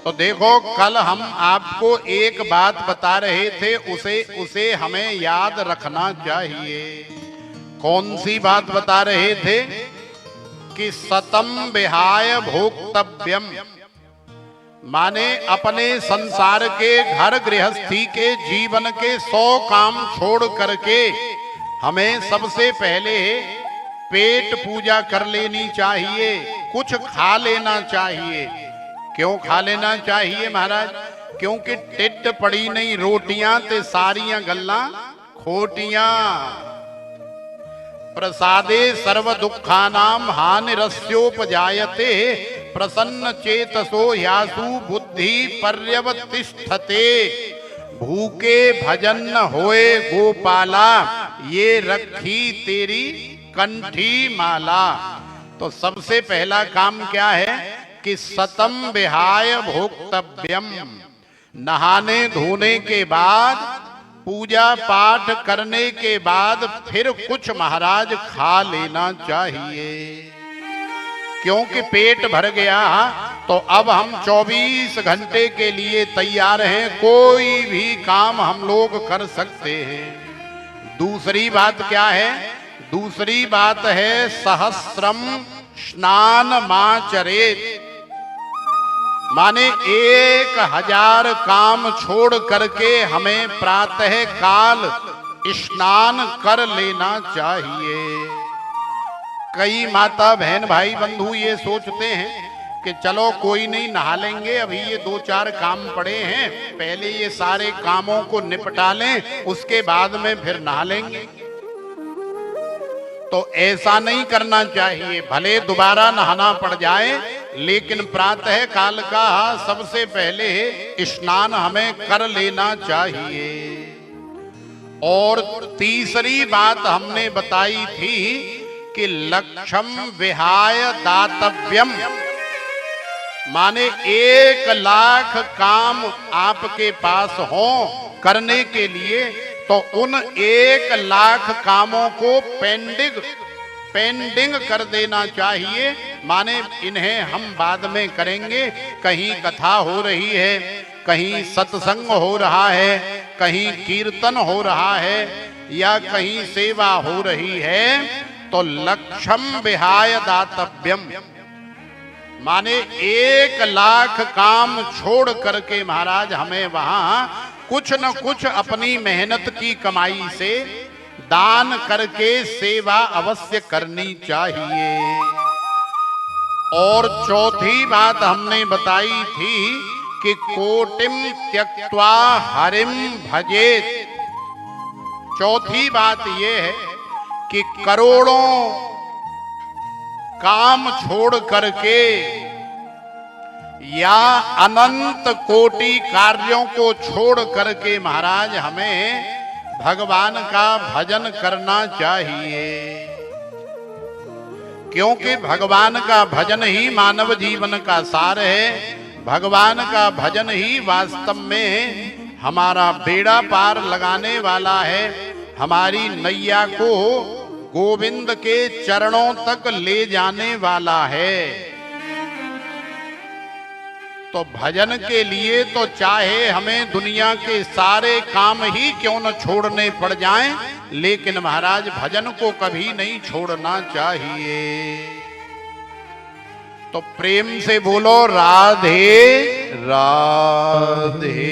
तो देखो, कल हम आपको एक बात बता रहे थे, उसे हमें याद रखना चाहिए। कौन सी बात बता रहे थे? कि सतम विहाय भोक्तव्यम, माने अपने संसार के, घर गृहस्थी के, जीवन के 100 काम छोड़ करके हमें सबसे पहले पेट पूजा कर लेनी चाहिए, कुछ खा लेना चाहिए। क्यों खा लेना चाहिए महाराज? क्योंकि टिट पड़ी नहीं रोटियां ते सारियां गल्लां खोटियां। प्रसादे सर्व दुखानाम हानिरस्योपजायते, प्रसन्न चेतसो यासु बुद्धि पर्यवतिष्ठते। भूखे भजन न होए गोपाला, ये रखी तेरी कंठी माला। तो सबसे पहला काम क्या है? कि सतम विहाय भोक्तव्यम, नहाने धोने के बाद, पूजा पाठ करने के बाद फिर कुछ महाराज खा लेना चाहिए। क्योंकि पेट भर गया तो अब हम 24 घंटे के लिए तैयार हैं, कोई भी काम हम लोग कर सकते हैं। दूसरी बात क्या है? दूसरी बात है सहस्रम स्नान माचरेत, माने 1000 काम छोड़ करके हमें प्रातः काल स्नान कर लेना चाहिए। कई माता बहन भाई बंधु ये सोचते हैं कि चलो कोई नहीं, नहा लेंगे, अभी ये 2-4 काम पड़े हैं, पहले ये सारे कामों को निपटा लें, उसके बाद में फिर नहा लेंगे। तो ऐसा नहीं करना चाहिए। भले दोबारा नहाना पड़ जाए, लेकिन प्रातः काल का सबसे पहले स्नान हमें कर लेना चाहिए। और तीसरी बात हमने बताई थी कि लक्षम विहाय दातव्यम, माने 1,00,000 काम आपके पास हो करने के लिए, तो उन 1,00,000 कामों को पेंडिंग कर देना चाहिए। माने इन्हें हम बाद में करेंगे। कहीं कथा हो रही है, कहीं सत्संग हो रहा है, कहीं कीर्तन हो रहा है, या कहीं सेवा हो रही है, तो लक्षम विहाय दातव्यम, माने 1,00,000 काम छोड़ करके महाराज हमें वहां कुछ न कुछ अपनी मेहनत की कमाई से दान करके सेवा अवश्य करनी चाहिए। और चौथी बात हमने बताई थी कि कोटिम त्यक्त्वा हरिम भजेत। चौथी बात यह है कि करोड़ों काम छोड़ करके या अनंत कोटि कार्यों को छोड़ करके महाराज हमें भगवान का भजन करना चाहिए। क्योंकि भगवान का भजन ही मानव जीवन का सार है। भगवान का भजन ही वास्तव में हमारा बेड़ा पार लगाने वाला है, हमारी नैया को गोविंद के चरणों तक ले जाने वाला है। तो भजन के लिए तो चाहे हमें दुनिया के सारे काम ही क्यों न छोड़ने पड़ जाएं, लेकिन महाराज भजन को कभी नहीं छोड़ना चाहिए। तो प्रेम से बोलो राधे राधे।